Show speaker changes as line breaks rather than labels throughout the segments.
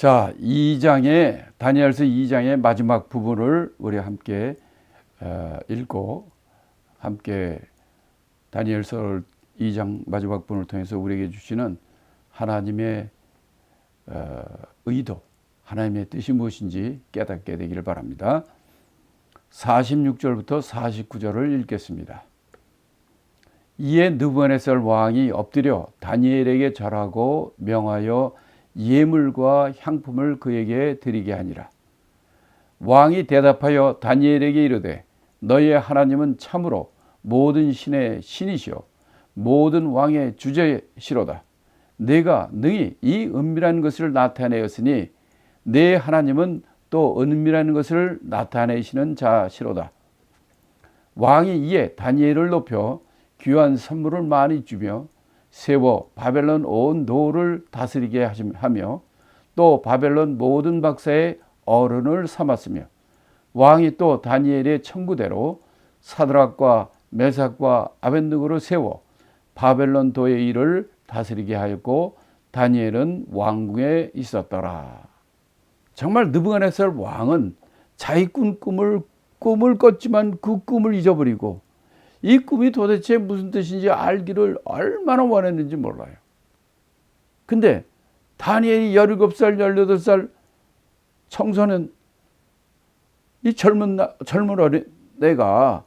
자, 2장의 다니엘서 2장의 마지막 부분을 우리 함께 읽고 함께 다니엘서 2장 마지막 부분을 통해서 우리에게 주시는 하나님의 의도, 하나님의 뜻이 무엇인지 깨닫게 되기를 바랍니다. 46절부터 49절을 읽겠습니다. 이에 느부갓네살 왕이 엎드려 다니엘에게 절하고 명하여 예물과 향품을 그에게 드리게 하니라. 왕이 대답하여 다니엘에게 이르되 너희의 하나님은 참으로 모든 신의 신이시요 모든 왕의 주제시로다. 내가 능히 이 은밀한 것을 나타내었으니 내 하나님은 또 은밀한 것을 나타내시는 자시로다. 왕이 이에 다니엘을 높여 귀한 선물을 많이 주며 세워 바벨론 온 노를 다스리게 하며 또 바벨론 모든 박사의 어른을 삼았으며 왕이 또 다니엘의 청구대로 사드락과 메삭과 아벳느고를 세워 바벨론 도의 일을 다스리게 하였고 다니엘은 왕궁에 있었더라. 정말 느부갓네살 왕은 자기 꿈을 꿨지만 그 꿈을 잊어버리고 이 꿈이 도대체 무슨 뜻인지 알기를 얼마나 원했는지 몰라요. 근데 다니엘이 17살, 18살 청소년, 이 젊은 어린애가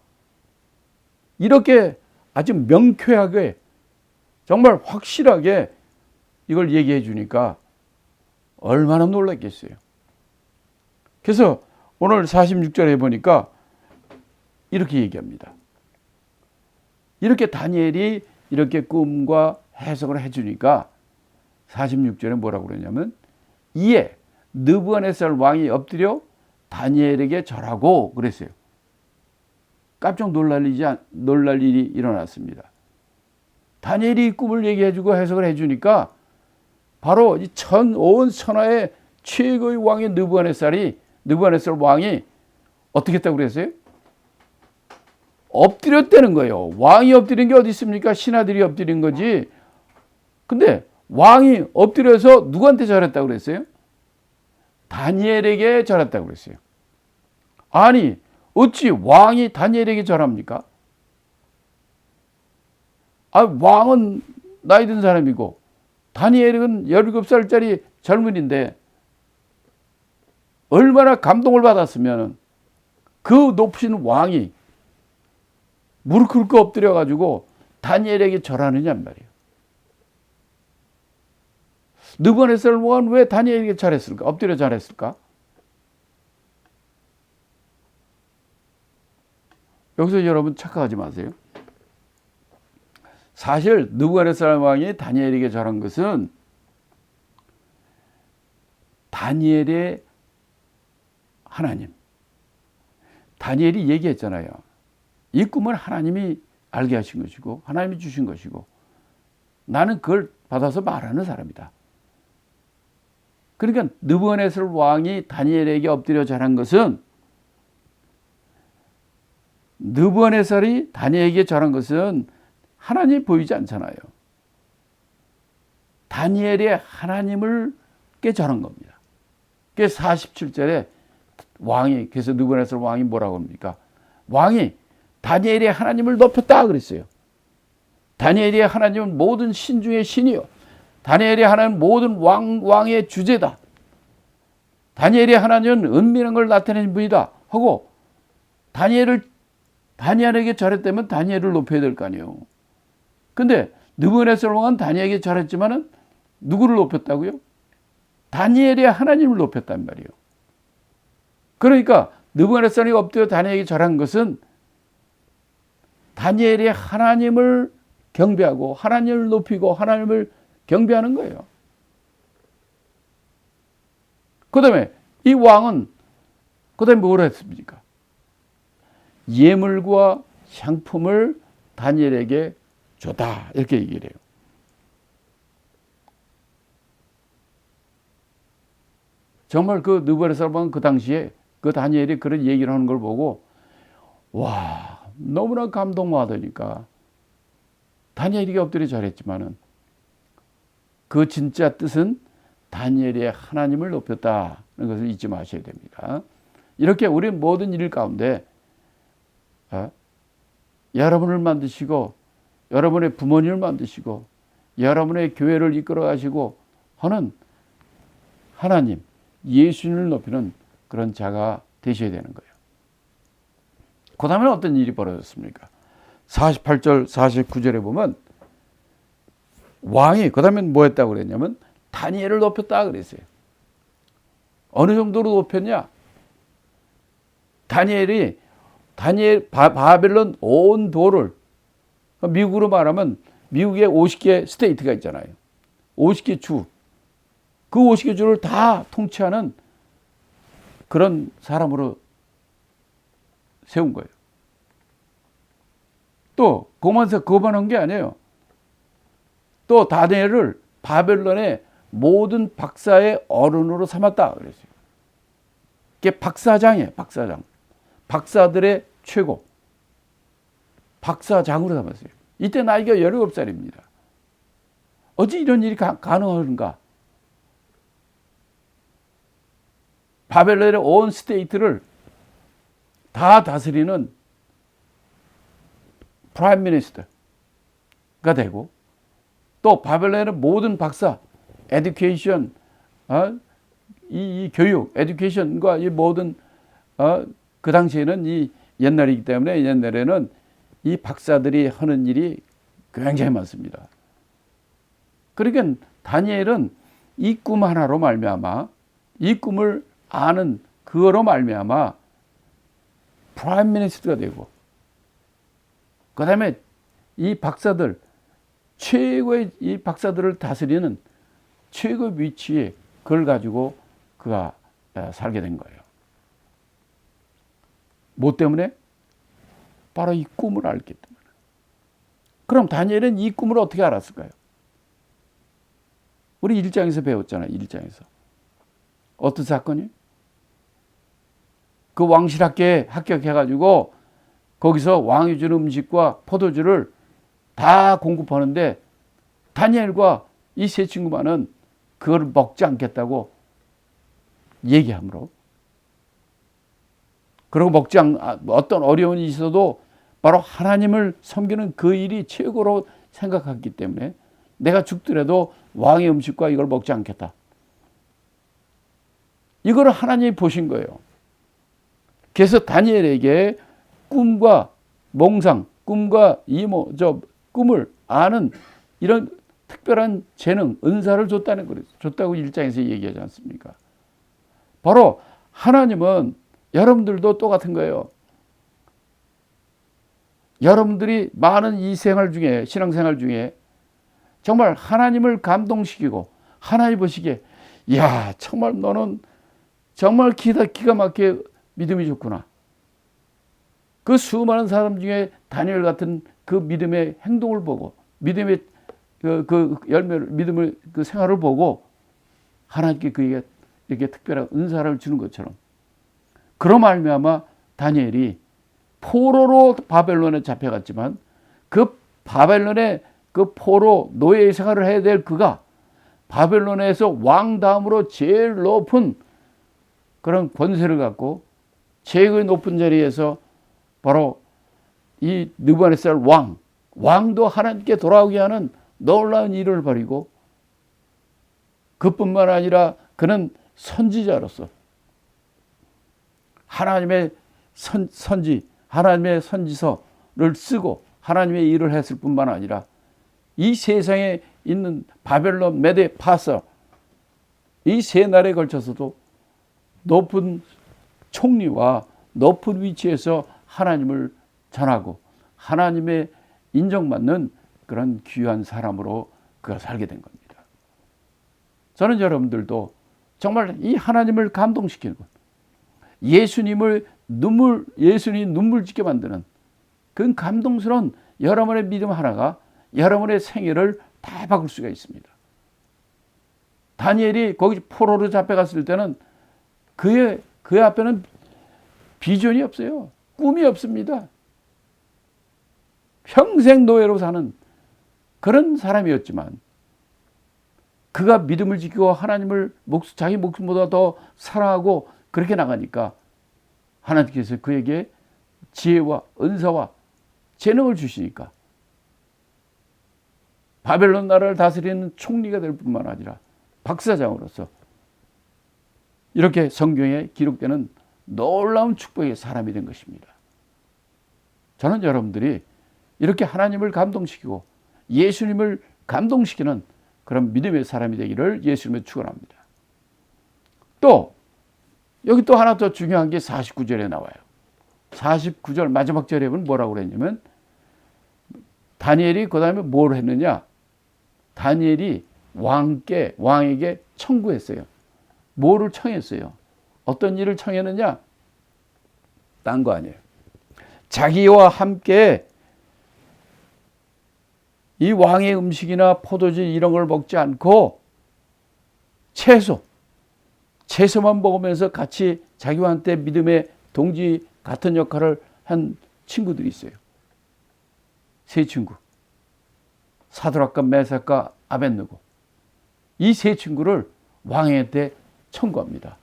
이렇게 아주 명쾌하게 정말 확실하게 이걸 얘기해 주니까 얼마나 놀랐겠어요. 그래서 오늘 46절에 보니까 이렇게 얘기합니다. 이렇게 다니엘이 이렇게 꿈과 해석을 해주니까 46절에 뭐라고 그러냐면 이에 느부갓네살 왕이 엎드려 다니엘에게 절하고 그랬어요. 깜짝 놀랄 일이 일어났습니다. 다니엘이 꿈을 얘기해주고 해석을 해주니까 바로 온 천하의 최고의 왕인 느부갓네살 왕이 어떻게 했다고 그랬어요? 엎드렸다는 거예요. 왕이 엎드린 게 어디 있습니까? 신하들이 엎드린 거지. 근데 왕이 엎드려서 누구한테 절했다고 그랬어요? 다니엘에게 절했다고 그랬어요. 아니, 어찌 왕이 다니엘에게 절합니까? 왕은 나이 든 사람이고 다니엘은 17살짜리 젊은인데 얼마나 감동을 받았으면 그 높으신 왕이 무릎 꿇고 엎드려가지고 다니엘에게 절하느냔 말이에요. 느부갓네살 왕은 왜 다니엘에게 절했을까? 엎드려 절했을까? 여기서 여러분 착각하지 마세요. 사실 느부갓네살 왕이 다니엘에게 절한 것은 다니엘의 하나님, 다니엘이 얘기했잖아요. 이 꿈은 하나님이 알게 하신 것이고 하나님이 주신 것이고 나는 그걸 받아서 말하는 사람이다. 그러니까 느부갓네살 왕이 다니엘에게 엎드려 절한 것은 느부갓네살이 다니엘에게 절한 것은 하나님이 보이지 않잖아요. 다니엘의 하나님을 절한 겁니다. 그래서 47절에 그래서 느부갓네살 왕이 뭐라고 합니까? 왕이 다니엘의 하나님을 높였다 그랬어요. 다니엘의 하나님은 모든 신 중의 신이요. 다니엘의 하나님은 모든 왕의 주제다. 다니엘의 하나님은 은밀한 걸 나타내는 분이다 하고 다니엘에게 절했다면 다니엘을 높여야 될 거 아니에요. 근데 느부갓네살 왕은 다니엘에게 절했지만은 누구를 높였다고요? 다니엘의 하나님을 높였단 말이에요. 그러니까 느부갓네살이 엎드려 다니엘에게 절한 것은 다니엘의 하나님을 경배하고 하나님을 높이고 하나님을 경배하는 거예요. 그 다음에 이 왕은 그 다음에 뭘 했습니까? 예물과 향품을 다니엘에게 줬다 이렇게 얘기를 해요. 정말 그 느부갓네살 왕은 그 당시에 그 다니엘이 그런 얘기를 하는 걸 보고 와 너무나 감동받으니까 다니엘에게 엎드려 절했지만은 그 진짜 뜻은 다니엘이 하나님을 높였다는 것을 잊지 마셔야 됩니다. 이렇게 우리 모든 일 가운데 여러분을 만드시고 여러분의 부모님을 만드시고 여러분의 교회를 이끌어 가시고 하는 하나님, 예수님을 높이는 그런 자가 되셔야 되는 거예요. 그 다음에 어떤 일이 벌어졌습니까? 48절, 49절에 보면 왕이 그 다음에 뭐 했다고 그랬냐면 다니엘을 높였다 그랬어요. 어느 정도로 높였냐? 바벨론 온 도를, 미국으로 말하면 미국에 50개 스테이트가 있잖아요. 50개 주. 그 50개 주를 다 통치하는 그런 사람으로 세운 거예요. 또 그것만 한 게 아니에요. 또 다니엘을 바벨론의 모든 박사의 어른으로 삼았다 그랬어요. 그게 박사장이에요. 박사장. 박사들의 최고. 박사장으로 삼았어요. 이때 나이가 17살입니다. 어찌 이런 일이 가능한가? 바벨론의 온 스테이트를 다 다스리는 프라임 미니스터가 되고 또 바벨론의 모든 박사, 에듀케이션, 이 교육, 에듀케이션과 이 모든 그 당시에는 이 옛날이기 때문에 옛날에는 이 박사들이 하는 일이 굉장히 많습니다. 그러니까 다니엘은 이 꿈 하나로 말미암아 이 꿈을 아는 그거로 말미암아 프라임 미니스터가 되고 그 다음에 이 박사들 최고의 이 박사들을 다스리는 최고의 위치에 그걸 가지고 그가 살게 된 거예요. 뭐 때문에? 바로 이 꿈을 알기 때문에. 그럼 다니엘은 이 꿈을 어떻게 알았을까요? 우리 1장에서 배웠잖아요. 1장에서. 어떤 사건이? 그 왕실학교에 합격해가지고 거기서 왕이 주는 음식과 포도주를 다 공급하는데 다니엘과 이 세 친구만은 그걸 먹지 않겠다고 얘기함으로 그리고 어떤 어려움이 있어도 바로 하나님을 섬기는 그 일이 최고로 생각했기 때문에 내가 죽더라도 왕의 음식과 이걸 먹지 않겠다. 이걸 하나님이 보신 거예요. 그래서 다니엘에게 꿈과 몽상, 꿈과 꿈을 아는 이런 특별한 재능, 은사를 줬다는 거예요. 줬다고 1장에서 얘기하지 않습니까? 바로 하나님은 여러분들도 똑같은 거예요. 여러분들이 많은 이 생활 중에, 신앙생활 중에 정말 하나님을 감동시키고 하나님 보시기에 이야 정말 너는 정말 기가 막히게 믿음이 좋구나. 그 수많은 사람 중에 다니엘 같은 그 믿음의 행동을 보고 믿음의 그 열매를 믿음의 그 생활을 보고 하나님께 그에게 이렇게 특별한 은사를 주는 것처럼 그로 말미암아 다니엘이 포로로 바벨론에 잡혀갔지만 그 바벨론의 그 포로 노예 생활을 해야 될 그가 바벨론에서 왕 다음으로 제일 높은 그런 권세를 갖고 최고의 높은 자리에서 바로 이 느부갓네살 왕도 하나님께 돌아오게 하는 놀라운 일을 벌이고 그뿐만 아니라 그는 선지자로서 하나님의 하나님의 선지서를 쓰고 하나님의 일을 했을 뿐만 아니라 이 세상에 있는 바벨론, 메데, 파서 이 세 나라에 걸쳐서도 높은 총리와 높은 위치에서 하나님을 전하고 하나님의 인정받는 그런 귀한 사람으로 그가 살게 된 겁니다. 저는 여러분들도 정말 이 하나님을 감동시키는 것, 예수님 눈물 짓게 만드는 그 감동스러운 여러분의 믿음 하나가 여러분의 생애를 다 바꿀 수가 있습니다. 다니엘이 거기 포로로 잡혀갔을 때는 그의 앞에는 비전이 없어요. 꿈이 없습니다. 평생 노예로 사는 그런 사람이었지만 그가 믿음을 지키고 하나님을 자기 목숨보다 더 사랑하고 그렇게 나가니까 하나님께서 그에게 지혜와 은사와 재능을 주시니까 바벨론 나라를 다스리는 총리가 될 뿐만 아니라 박사장으로서 이렇게 성경에 기록되는 놀라운 축복의 사람이 된 것입니다. 저는 여러분들이 이렇게 하나님을 감동시키고 예수님을 감동시키는 그런 믿음의 사람이 되기를 예수님을 축원합니다. 또 여기 또 하나 더 중요한 게 49절에 나와요. 49절 마지막 절에 보면 뭐라고 그랬냐면 다니엘이 그 다음에 뭘 했느냐. 다니엘이 왕에게 청구했어요. 뭐를 청했어요? 어떤 일을 청했느냐? 딴 거 아니에요. 자기와 함께 이 왕의 음식이나 포도주 이런 걸 먹지 않고 채소만 먹으면서 같이 자기와 함께 믿음의 동지 같은 역할을 한 친구들이 있어요. 세 친구. 사드락과 메삭과 아벳느고. 이 세 친구를 왕한테 청구합니다.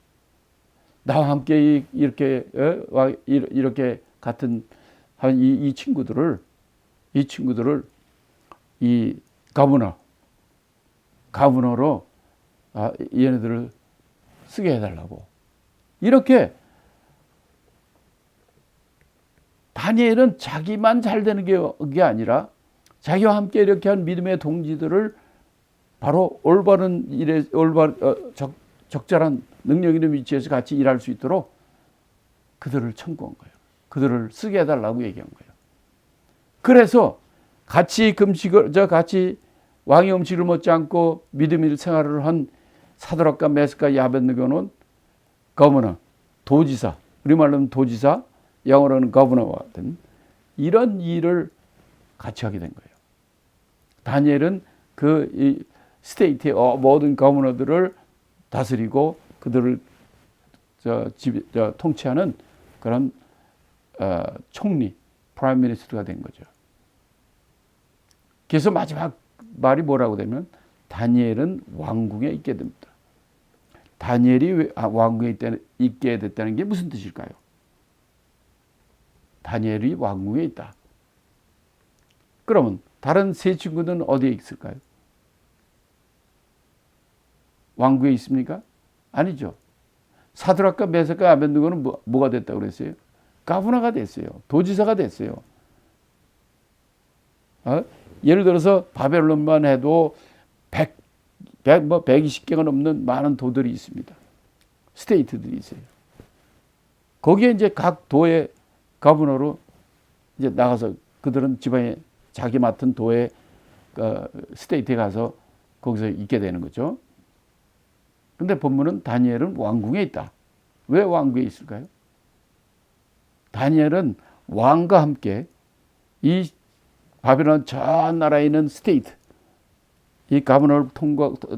나와 함께 이렇게 같은 이 친구들을 이 가브너로 얘네들을 쓰게 해달라고. 이렇게 다니엘은 자기만 잘 되는 게 아니라 자기와 함께 이렇게 한 믿음의 동지들을 바로 올바른 일에 적절한 능력 있는 위치에서 같이 일할 수 있도록 그들을 청구한 거예요. 그들을 쓰게 해달라고 얘기한 거예요. 그래서 같이 왕의 음식을 먹지 않고 믿음의 생활을 한 사드락과 메삭과 아벳느고는 거버너, 도지사, 우리말로는 도지사, 영어로는 거버너와 같은 이런 일을 같이 하게 된 거예요. 다니엘은 이 스테이트의 모든 거버너들을 다스리고 그들을 통치하는 그런 총리, 프라임 미니스터가 된 거죠. 그래서 마지막 말이 뭐라고 되면 다니엘은 왕궁에 있게 됩니다. 다니엘이 왕궁에 있게 됐다는 게 무슨 뜻일까요? 다니엘이 왕궁에 있다. 그러면 다른 세 친구는 어디에 있을까요? 왕궁에 있습니까? 아니죠. 사드락과 메삭과 아벳느고는 뭐가 됐다고 그랬어요? 가브나가 됐어요. 도지사가 됐어요. 예를 들어서 바벨론만 해도 120개가 넘는 많은 도들이 있습니다. 스테이트들이 있어요. 거기에 이제 각 도의 가브너로 이제 나가서 그들은 지방에 자기 맡은 도의 스테이트에 가서 거기서 있게 되는 거죠. 근데 본문은 다니엘은 왕궁에 있다. 왜 왕궁에 있을까요? 다니엘은 왕과 함께 이 바벨론 전 나라에 있는 스테이트, 이 가문을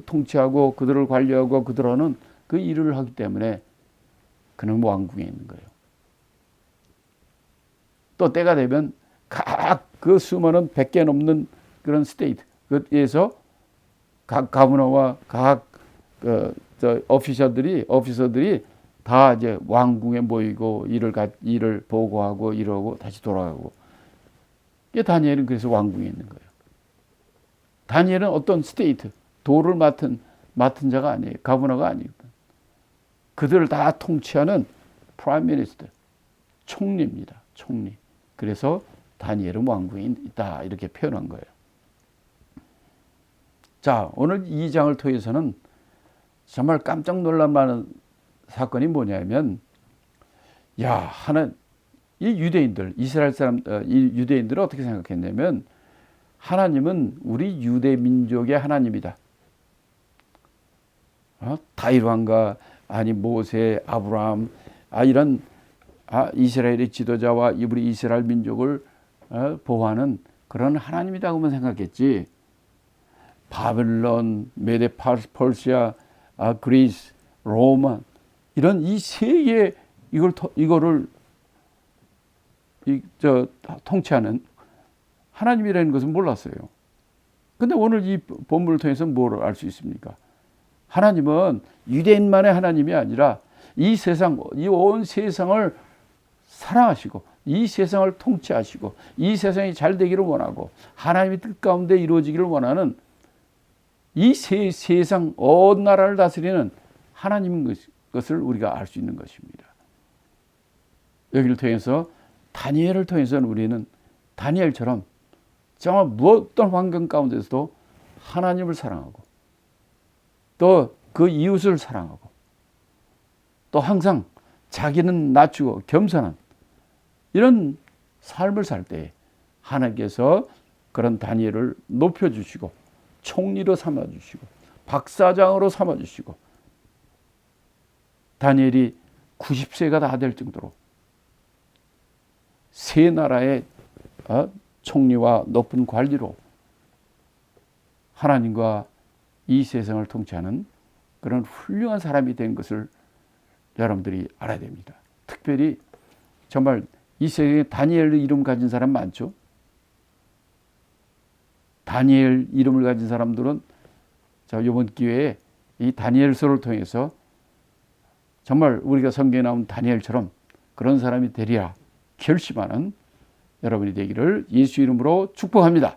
통치하고 그들을 관리하고 그들하는 그 일을 하기 때문에 그는 왕궁에 있는 거예요. 또 때가 되면 각 그 수많은 100개 넘는 그런 스테이트, 그에서 각 가문어와 각 오피서들이 다 이제 왕궁에 모이고 일을 보고하고 이러고 다시 돌아가고. 다니엘은 그래서 왕궁에 있는 거예요. 다니엘은 어떤 스테이트, 도를 맡은 자가 아니에요. 가브너가 아니거든. 그들을 다 통치하는 프라임 미니스터, 총리입니다. 총리. 그래서 다니엘은 왕궁에 있다. 이렇게 표현한 거예요. 자, 오늘 2장을 통해서는 정말 깜짝 놀랄 만한 사건이 뭐냐면, 이 유대인들, 이스라엘 사람, 이 유대인들은 어떻게 생각했냐면, 하나님은 우리 유대 민족의 하나님이다. 다윗 왕과 모세, 아브라함, 이런 이스라엘의 지도자와 우리 이스라엘 민족을 보호하는 그런 하나님이다고만 생각했지. 바벨론, 메데 퍼시아, 그리스, 로마 이런 이 세계 이거를 통치하는 하나님이라는 것은 몰랐어요. 근데 오늘 이 본문을 통해서 뭘 알 수 있습니까? 하나님은 유대인만의 하나님이 아니라 이 세상, 이 온 세상을 사랑하시고 이 세상을 통치하시고 이 세상이 잘 되기를 원하고 하나님의 뜻 가운데 이루어지기를 원하는 이 세상 온 나라를 다스리는 하나님인 것을 우리가 알 수 있는 것입니다. 여기를 통해서 다니엘을 통해서는 우리는 다니엘처럼 정말 무엇던 환경 가운데서도 하나님을 사랑하고 또 그 이웃을 사랑하고 또 항상 자기는 낮추고 겸손한 이런 삶을 살 때 하나님께서 그런 다니엘을 높여주시고 총리로 삼아주시고 박사장으로 삼아주시고 다니엘이 90세가 다 될 정도로 세 나라의 총리와 높은 관리로 하나님과 이 세상을 통치하는 그런 훌륭한 사람이 된 것을 여러분들이 알아야 됩니다. 특별히 정말 이 세상에 다니엘 이름 가진 사람 많죠. 다니엘 이름을 가진 사람들은 이번 기회에 이 다니엘서를 통해서 정말 우리가 성경에 나온 다니엘처럼 그런 사람이 되리라 결심하는 여러분이 되기를 예수 이름으로 축복합니다.